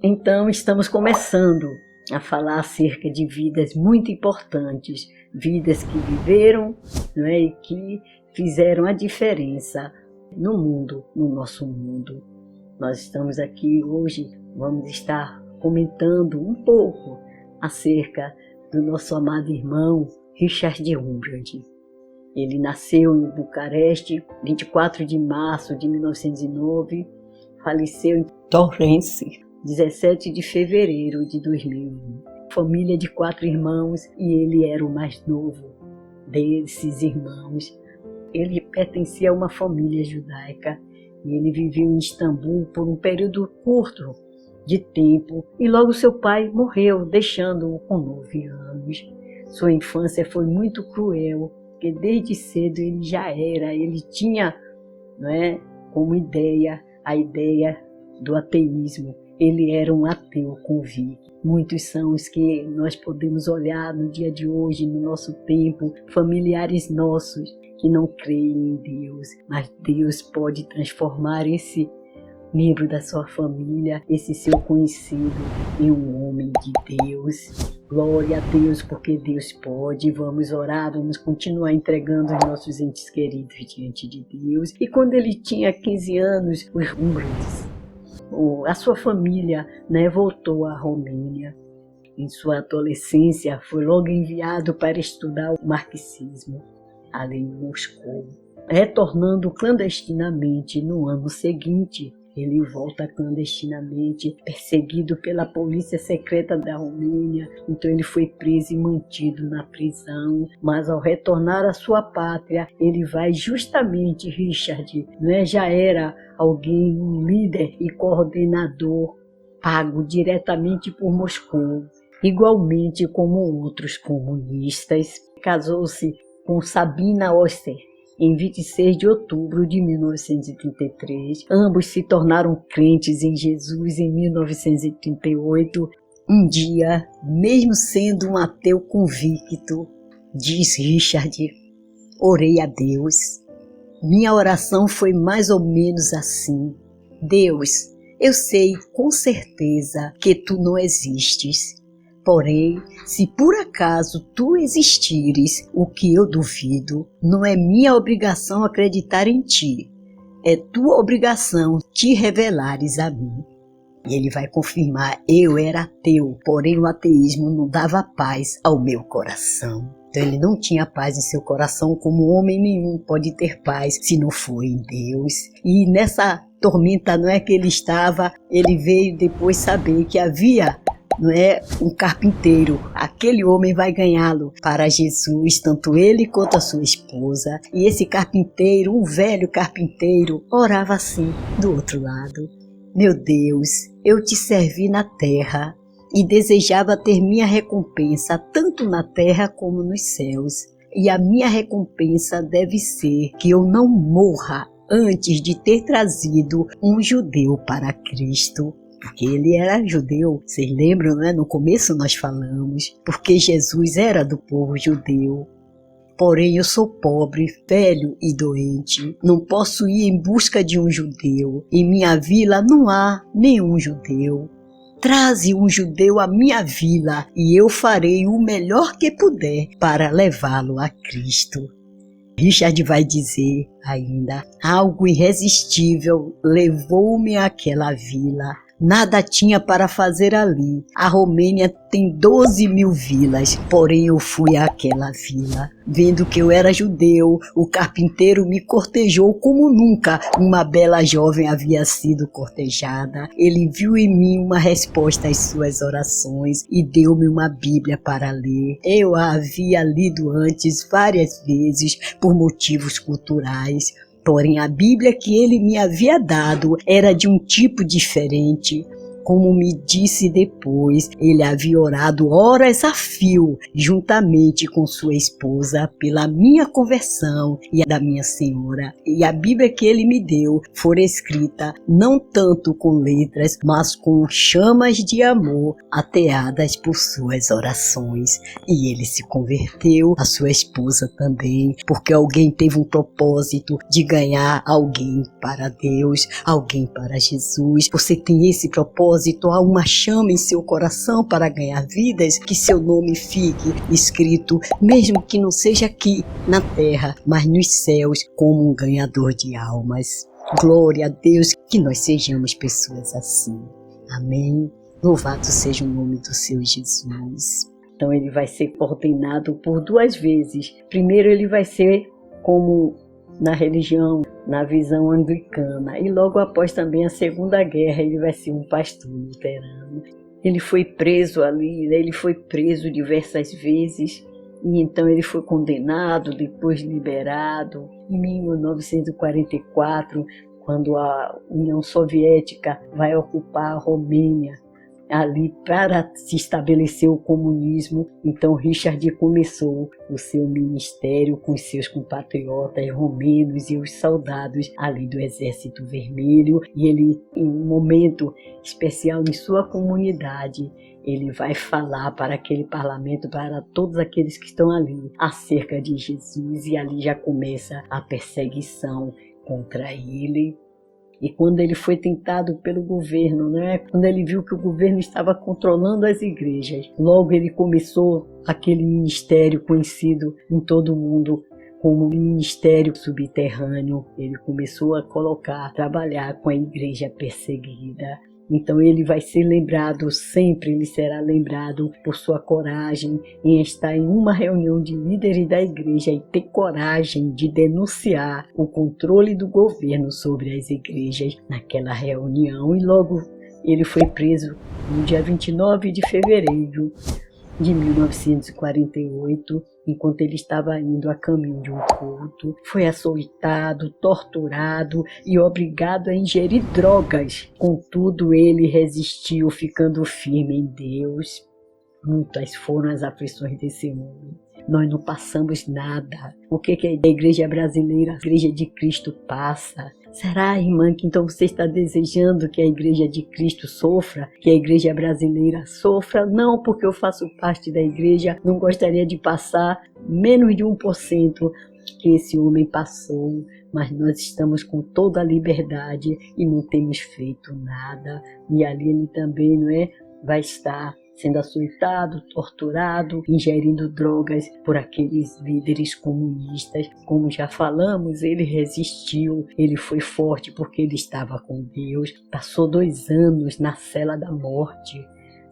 Então, estamos começando a falar acerca de vidas muito importantes, vidas que viveram, não é, e que fizeram a diferença no mundo, no nosso mundo. Nós estamos aqui hoje, vamos estar comentando um pouco acerca do nosso amado irmão Richard Wurmbrand. Ele nasceu em Bucareste, 24 de março de 1909, faleceu em Torrance, 17 de fevereiro de 2001. Família de 4 irmãos e ele era o mais novo desses irmãos. Ele pertencia a uma família judaica e ele viveu em Istambul por um período curto de tempo e logo seu pai morreu, deixando-o com 9 anos. Sua infância foi muito cruel, porque desde cedo ele tinha, não é, como ideia a ideia do ateísmo. Ele era um ateu convicto. Muitos são os que nós podemos olhar no dia de hoje, no nosso tempo, familiares nossos que não creem em Deus, mas Deus pode transformar esse membro da sua família, esse seu conhecido, em um homem de Deus. Glória a Deus, porque Deus pode. Vamos orar, vamos continuar entregando os nossos entes queridos diante de Deus. E quando ele tinha 15 anos, os Wurmbrands, a sua família, né, voltou à Romênia. Em sua adolescência, foi logo enviado para estudar o marxismo, ali em Moscou. Retornando clandestinamente no ano seguinte, ele volta clandestinamente, perseguido pela polícia secreta da Romênia. Então ele foi preso e mantido na prisão. Mas ao retornar à sua pátria, ele vai justamente, Richard, né, já era alguém, um líder e coordenador, pago diretamente por Moscou, igualmente como outros comunistas. Casou-se com Sabina Oster em 26 de outubro de 1933. Ambos se tornaram crentes em Jesus em 1938. Um dia, mesmo sendo um ateu convicto, diz Richard, orei a Deus. Minha oração foi mais ou menos assim: Deus, eu sei com certeza que tu não existes. Porém, se por acaso tu existires, o que eu duvido, não é minha obrigação acreditar em ti. É tua obrigação te revelares a mim. E ele vai confirmar, eu era ateu, porém o ateísmo não dava paz ao meu coração. Então ele não tinha paz em seu coração, como homem nenhum pode ter paz se não for em Deus. E nessa tormenta não é que ele estava, ele veio depois saber que havia, não é, um carpinteiro. Aquele homem vai ganhá-lo para Jesus, tanto ele quanto a sua esposa. E esse carpinteiro, um velho carpinteiro, orava assim do outro lado: meu Deus, eu te servi na terra e desejava ter minha recompensa tanto na terra como nos céus. E a minha recompensa deve ser que eu não morra antes de ter trazido um judeu para Cristo. Porque ele era judeu, vocês lembram, né? No começo nós falamos, porque Jesus era do povo judeu. Porém eu sou pobre, velho e doente, não posso ir em busca de um judeu. Em minha vila não há nenhum judeu. Traze um judeu à minha vila e eu farei o melhor que puder para levá-lo a Cristo. Richard vai dizer ainda: algo irresistível levou-me àquela vila. Nada tinha para fazer ali. A Romênia tem 12.000 vilas, porém eu fui àquela vila. Vendo que eu era judeu, o carpinteiro me cortejou como nunca uma bela jovem havia sido cortejada. Ele viu em mim uma resposta às suas orações e deu-me uma Bíblia para ler. Eu a havia lido antes várias vezes por motivos culturais. Porém, a Bíblia que ele me havia dado era de um tipo diferente. Como me disse depois, ele havia orado horas a fio, juntamente com sua esposa, pela minha conversão e a da minha senhora. E a Bíblia que ele me deu fora escrita não tanto com letras, mas com chamas de amor ateadas por suas orações. E ele se converteu, a sua esposa também, porque alguém teve um propósito de ganhar alguém para Deus, alguém para Jesus. Você tem esse propósito propósito, há uma chama em seu coração para ganhar vidas, que seu nome fique escrito, mesmo que não seja aqui na terra, mas nos céus, como um ganhador de almas. Glória a Deus, que nós sejamos pessoas assim. Amém. Louvado seja o nome do Senhor Jesus. Então ele vai ser ordenado por 2 vezes. Primeiro ele vai ser como na religião, na visão anglicana, e logo após também a Segunda Guerra ele vai ser um pastor luterano. Ele foi preso ali, ele foi preso diversas vezes, e então ele foi condenado, depois liberado. Em 1944, quando a União Soviética vai ocupar a Romênia, ali para se estabelecer o comunismo, então Richard começou o seu ministério com os seus compatriotas romenos e os soldados ali do Exército Vermelho, e ele, em um momento especial em sua comunidade, ele vai falar para aquele parlamento, para todos aqueles que estão ali, acerca de Jesus, e ali já começa a perseguição contra ele. E quando ele foi tentado pelo governo, quando ele viu que o governo estava controlando as igrejas, logo ele começou aquele ministério conhecido em todo o mundo como ministério subterrâneo. Ele começou a trabalhar com a igreja perseguida. Então ele vai ser lembrado, sempre ele será lembrado por sua coragem em estar em uma reunião de líderes da igreja e ter coragem de denunciar o controle do governo sobre as igrejas naquela reunião. E logo ele foi preso no dia 29 de fevereiro de 1948, enquanto ele estava indo a caminho de um culto. Foi açoitado, torturado e obrigado a ingerir drogas. Contudo, ele resistiu, ficando firme em Deus. Muitas foram as aflições desse homem. Nós não passamos nada. O que a igreja brasileira, a igreja de Cristo passa? Será, irmã, que então você está desejando que a igreja de Cristo sofra? Que a igreja brasileira sofra? Não, porque eu faço parte da igreja, não gostaria de passar menos de 1% que esse homem passou. Mas nós estamos com toda a liberdade e não temos feito nada. E ali ele também, vai estar sendo açoitado, torturado, ingerindo drogas por aqueles líderes comunistas. Como já falamos, ele resistiu, ele foi forte porque ele estava com Deus. Passou 2 anos na cela da morte.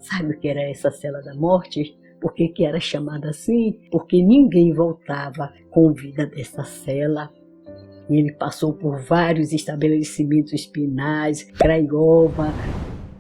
Sabe o que era essa cela da morte? Por que era chamada assim? Porque ninguém voltava com vida dessa cela. Ele passou por vários estabelecimentos penais, Craiova,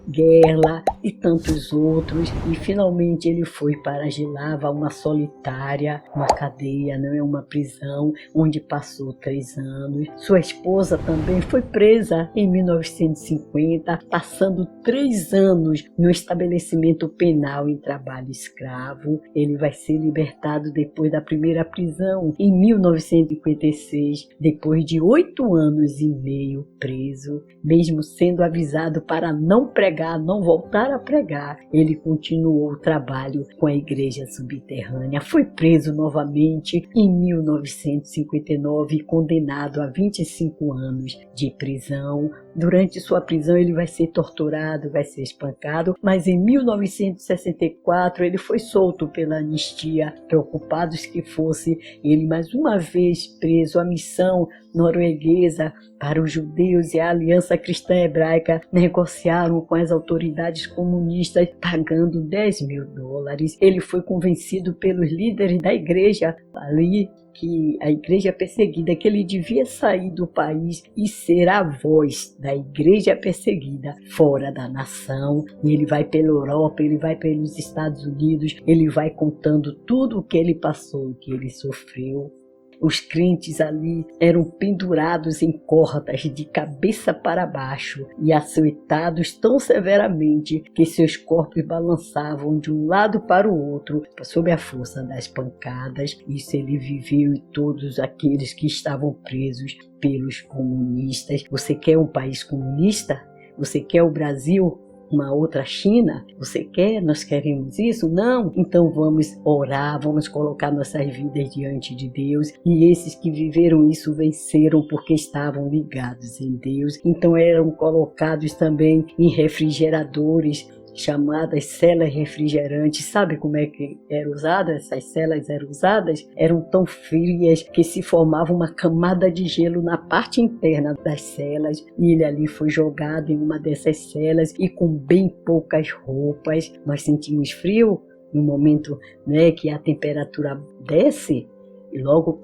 Gerla e tantos outros, e finalmente ele foi para Jilava, uma solitária, uma cadeia, uma prisão, onde passou 3 anos. Sua esposa também foi presa em 1950, passando 3 anos no estabelecimento penal em trabalho escravo. Ele vai ser libertado depois da primeira prisão, em 1956, depois de 8 anos e meio preso. Mesmo sendo avisado para não pregar, não voltar a pregar, ele continuou o trabalho com a igreja subterrânea. Foi preso novamente em 1959 e condenado a 25 anos de prisão. Durante sua prisão ele vai ser torturado, vai ser espancado, mas em 1964 ele foi solto pela anistia. Preocupados que fosse ele mais uma vez preso, a missão norueguesa para os judeus e a Aliança Cristã Hebraica negociaram com as autoridades comunistas pagando $10.000. Ele foi convencido pelos líderes da igreja ali, que a igreja perseguida, que ele devia sair do país e ser a voz da igreja perseguida fora da nação. E ele vai pela Europa, ele vai pelos Estados Unidos, ele vai contando tudo o que ele passou, o que ele sofreu. Os crentes ali eram pendurados em cordas de cabeça para baixo e açoitados tão severamente que seus corpos balançavam de um lado para o outro sob a força das pancadas. Isso ele viveu e todos aqueles que estavam presos pelos comunistas. Você quer um país comunista? Você quer o Brasil uma outra China? Você quer? Nós queremos isso? Não? Então vamos orar, vamos colocar nossas vidas diante de Deus. E esses que viveram isso venceram porque estavam ligados em Deus. Então eram colocados também em refrigeradores, chamadas celas refrigerantes. Sabe como é que eram usadas? Essas celas eram usadas? Eram tão frias que se formava uma camada de gelo na parte interna das celas, e ele ali foi jogado em uma dessas celas e com bem poucas roupas. Nós sentimos frio no momento, né, que a temperatura desce, e logo,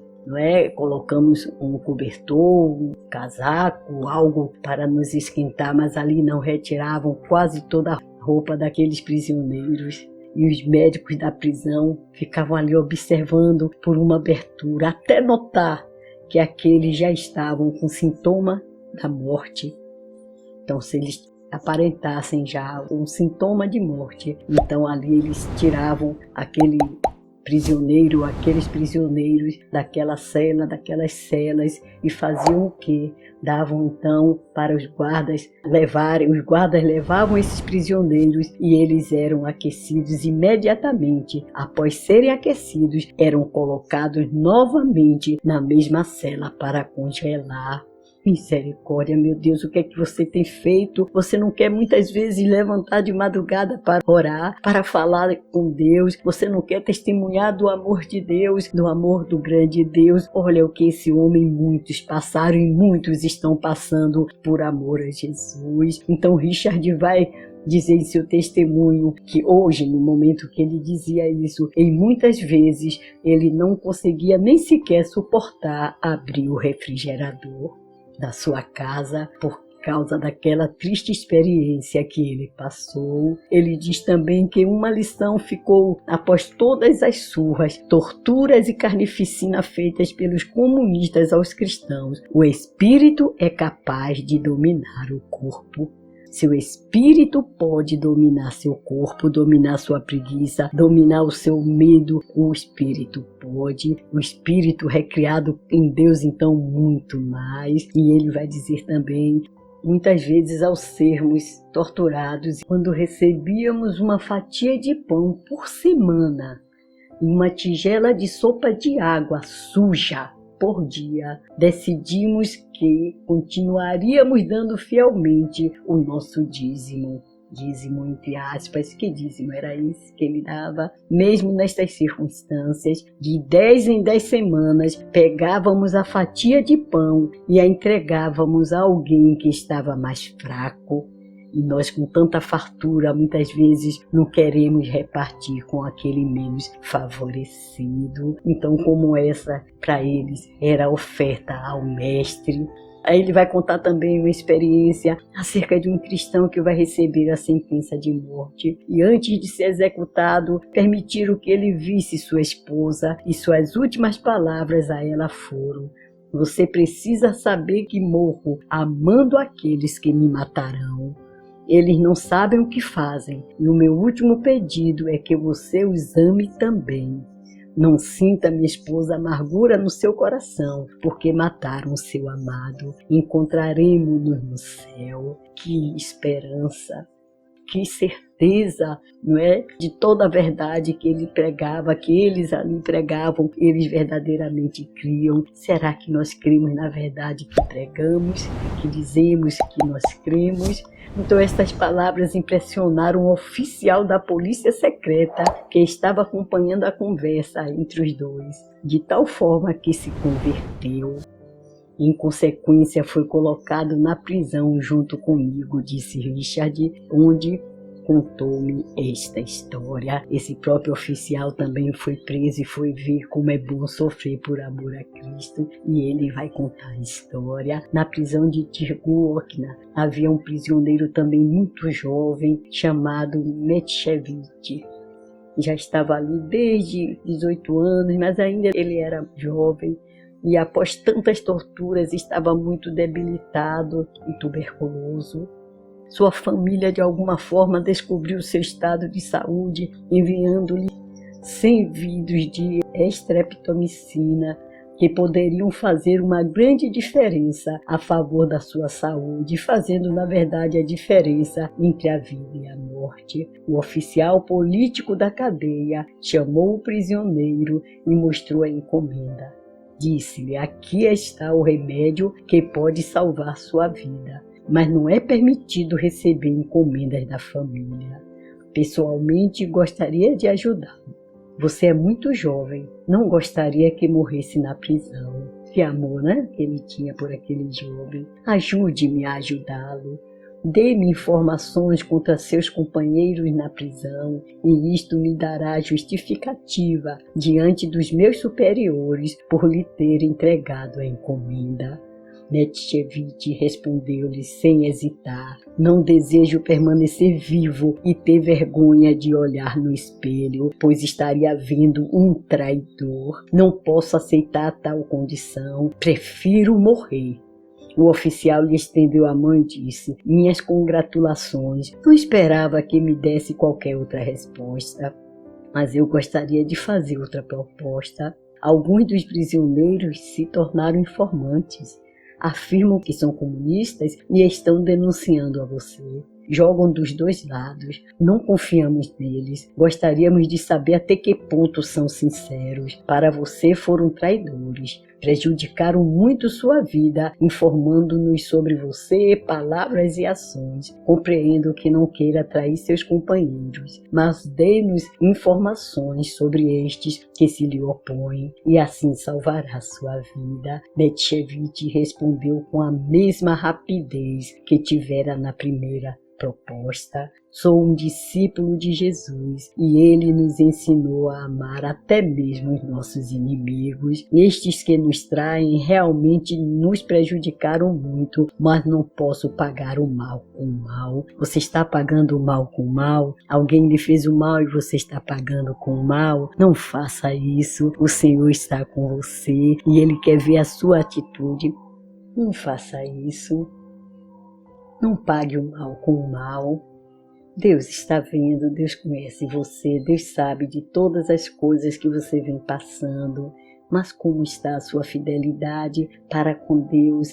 colocamos um cobertor, um casaco, algo para nos esquentar, mas ali não, retiravam quase toda a roupa daqueles prisioneiros. E os médicos da prisão ficavam ali observando por uma abertura, até notar que aqueles já estavam com sintoma da morte. Então, se eles aparentassem já um sintoma de morte, então ali eles tiravam aqueles prisioneiros daquela cela, daquelas celas, e faziam o quê? Davam então para os guardas levarem, os guardas levavam esses prisioneiros e eles eram aquecidos imediatamente. Após serem aquecidos, eram colocados novamente na mesma cela para congelar. Misericórdia, meu Deus, o que é que você tem feito? Você não quer muitas vezes levantar de madrugada para orar, para falar com Deus? Você não quer testemunhar do amor de Deus, do amor do grande Deus? Olha o que esse homem, muitos passaram e muitos estão passando por amor a Jesus. Então Richard vai dizer em seu testemunho que hoje, no momento que ele dizia isso, em muitas vezes ele não conseguia nem sequer suportar abrir o refrigerador da sua casa por causa daquela triste experiência que ele passou. Ele diz também que uma lição ficou após todas as surras, torturas e carnificina feitas pelos comunistas aos cristãos. O espírito é capaz de dominar o corpo. Seu espírito pode dominar seu corpo, dominar sua preguiça, dominar o seu medo. O espírito pode. O espírito recriado em Deus, então, muito mais. E ele vai dizer também, muitas vezes ao sermos torturados, quando recebíamos uma fatia de pão por semana e uma tigela de sopa de água suja por dia, decidimos que continuaríamos dando fielmente o nosso dízimo. Dízimo entre aspas, que dízimo era esse que ele dava? Mesmo nestas circunstâncias, de 10 em 10 semanas, pegávamos a fatia de pão e a entregávamos a alguém que estava mais fraco. E nós, com tanta fartura, muitas vezes não queremos repartir com aquele menos favorecido. Então, como essa, para eles, era oferta ao mestre. Aí ele vai contar também uma experiência acerca de um cristão que vai receber a sentença de morte. E antes de ser executado, permitiram que ele visse sua esposa, e suas últimas palavras a ela foram: "Você precisa saber que morro amando aqueles que me matarão. Eles não sabem o que fazem, e o meu último pedido é que você os ame também. Não sinta, minha esposa, amargura no seu coração, porque mataram o seu amado. Encontraremos-nos no céu." Que esperança, que certeza, não é? De toda a verdade que ele pregava, que eles ali pregavam, eles verdadeiramente criam. Será que nós cremos na verdade que pregamos, que dizemos que nós cremos? Então estas palavras impressionaram o oficial da polícia secreta que estava acompanhando a conversa entre os dois, de tal forma que se converteu. Em consequência, foi colocado na prisão junto comigo, disse Richard, onde contou-me esta história. Esse próprio oficial também foi preso e foi ver como é bom sofrer por amor a Cristo, e ele vai contar a história. Na prisão de Tirguokna havia um prisioneiro também muito jovem chamado Metchevich. Já estava ali desde 18 anos, mas ainda ele era jovem. E após tantas torturas estava muito debilitado e tuberculoso. Sua família de alguma forma descobriu seu estado de saúde, enviando-lhe 100 vidros de estreptomicina que poderiam fazer uma grande diferença a favor da sua saúde, fazendo, na verdade, a diferença entre a vida e a morte. O oficial político da cadeia chamou o prisioneiro e mostrou a encomenda. Disse-lhe: aqui está o remédio que pode salvar sua vida, mas não é permitido receber encomendas da família. Pessoalmente, gostaria de ajudá-lo. Você é muito jovem, não gostaria que morresse na prisão. Que amor, né, que ele tinha por aquele jovem. Ajude-me a ajudá-lo. Dê-me informações contra seus companheiros na prisão, e isto me dará justificativa diante dos meus superiores por lhe ter entregado a encomenda. Metchevich respondeu-lhe sem hesitar: não desejo permanecer vivo e ter vergonha de olhar no espelho, pois estaria vendo um traidor. Não posso aceitar tal condição, prefiro morrer. O oficial lhe estendeu a mão e disse: minhas congratulações, não esperava que me desse qualquer outra resposta, mas eu gostaria de fazer outra proposta. Alguns dos prisioneiros se tornaram informantes. Afirmam que são comunistas e estão denunciando a você. Jogam dos dois lados. Não confiamos neles. Gostaríamos de saber até que ponto são sinceros. Para você foram traidores. Prejudicaram muito sua vida, informando-nos sobre você, palavras e ações. Compreendo que não queira trair seus companheiros, mas dê-nos informações sobre estes que se lhe opõem, e assim salvará sua vida. Metchevich respondeu com a mesma rapidez que tivera na primeira proposta. Sou um discípulo de Jesus e ele nos ensinou a amar até mesmo os nossos inimigos. Estes que nos traem realmente nos prejudicaram muito, mas não posso pagar o mal com o mal. Você está pagando o mal com o mal? Alguém lhe fez o mal e você está pagando com o mal? Não faça isso. O Senhor está com você e ele quer ver a sua atitude. Não faça isso. Não pague o mal com o mal. Deus está vendo, Deus conhece você, Deus sabe de todas as coisas que você vem passando. Mas como está a sua fidelidade para com Deus,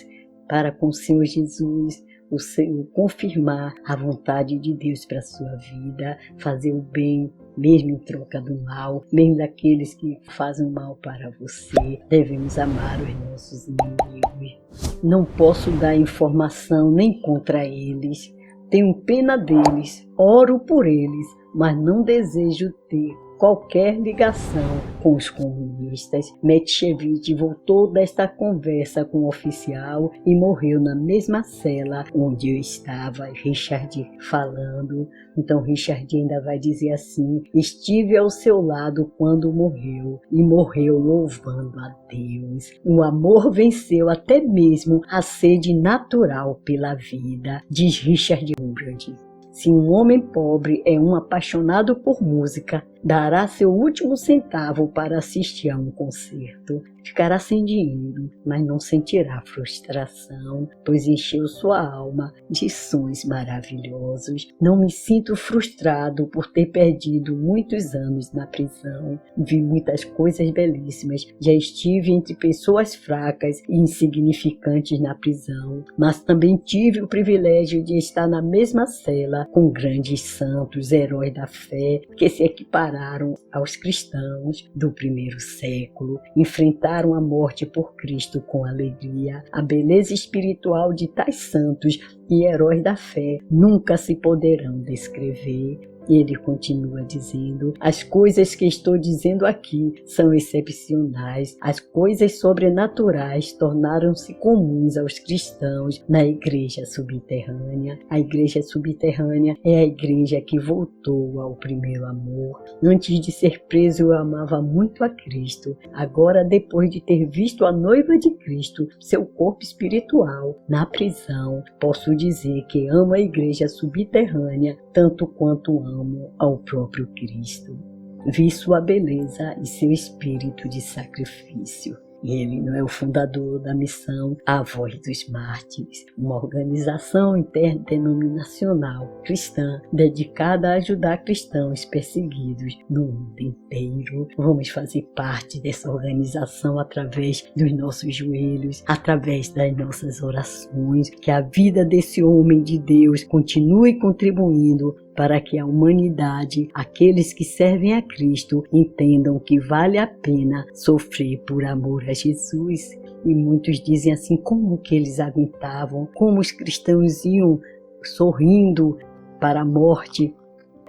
para com o Senhor Jesus? O Senhor confirmar a vontade de Deus para a sua vida, fazer o bem, mesmo em troca do mal, mesmo daqueles que fazem o mal para você. Devemos amar os nossos inimigos. Não posso dar informação nem contra eles. Tenho pena deles, oro por eles, mas não desejo ter qualquer ligação com os comunistas. Metchevich voltou desta conversa com o oficial e morreu na mesma cela onde eu estava. Richard falando. Então Richard ainda vai dizer assim: estive ao seu lado quando morreu e morreu louvando a Deus. O amor venceu até mesmo a sede natural pela vida, diz Richard Wurmbrand. Se um homem pobre é um apaixonado por música, dará seu último centavo para assistir a um concerto. Ficará sem dinheiro, mas não sentirá frustração, pois encheu sua alma de sons maravilhosos. Não me sinto frustrado por ter perdido muitos anos na prisão. Vi muitas coisas belíssimas. Já estive entre pessoas fracas e insignificantes na prisão, mas também tive o privilégio de estar na mesma cela com grandes santos, heróis da fé, que se equipararam aos cristãos do primeiro século. Enfrentaram a morte por Cristo com alegria. A beleza espiritual de tais santos e heróis da fé nunca se poderão descrever. E ele continua dizendo: as coisas que estou dizendo aqui são excepcionais. As coisas sobrenaturais tornaram-se comuns aos cristãos na igreja subterrânea. A igreja subterrânea é a igreja que voltou ao primeiro amor. Antes de ser preso, eu amava muito a Cristo. Agora, depois de ter visto a noiva de Cristo, seu corpo espiritual, na prisão, posso dizer que amo a igreja subterrânea tanto quanto amo ao próprio Cristo. Vi sua beleza e seu espírito de sacrifício. Ele não é o fundador da missão A Voz dos Mártires, uma organização interdenominacional cristã dedicada a ajudar cristãos perseguidos no mundo inteiro. Vamos fazer parte dessa organização através dos nossos joelhos, através das nossas orações, que a vida desse homem de Deus continue contribuindo para que a humanidade, aqueles que servem a Cristo, entendam que vale a pena sofrer por amor a Jesus. E muitos dizem assim, como que eles aguentavam, como os cristãos iam sorrindo para a morte.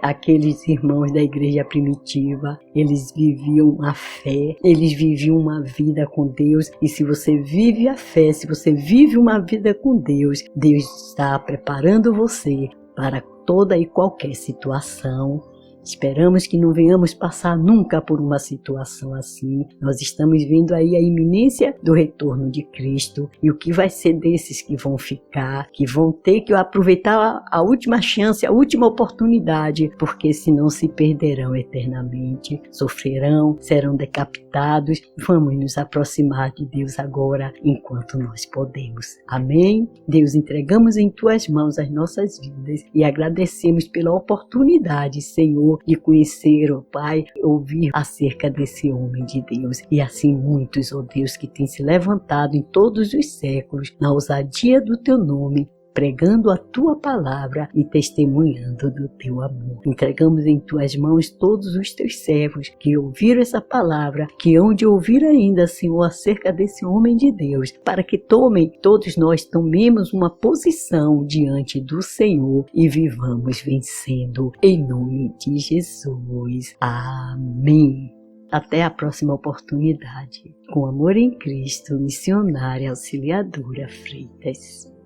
Aqueles irmãos da igreja primitiva, eles viviam a fé, eles viviam uma vida com Deus. E se você vive a fé, se você vive uma vida com Deus, Deus está preparando você para toda e qualquer situação. Esperamos que não venhamos passar nunca por uma situação assim. Nós estamos vendo aí a iminência do retorno de Cristo. E o que vai ser desses que vão ficar, que vão ter que aproveitar a última chance, a última oportunidade, porque senão se perderão eternamente, sofrerão, serão decapitados. Vamos nos aproximar de Deus agora, enquanto nós podemos. Amém? Deus, entregamos em Tuas mãos as nossas vidas e agradecemos pela oportunidade, Senhor, de conhecer, ó Pai, ouvir acerca desse homem de Deus. E assim muitos, ó Deus, que têm se levantado em todos os séculos na ousadia do Teu nome, pregando a Tua palavra e testemunhando do Teu amor. Entregamos em Tuas mãos todos os Teus servos que ouviram essa palavra, que hão de ouvir ainda, Senhor, acerca desse homem de Deus, para que todos nós tomemos uma posição diante do Senhor e vivamos vencendo, em nome de Jesus. Amém. Até a próxima oportunidade. Com amor em Cristo, missionária Auxiliadora Freitas.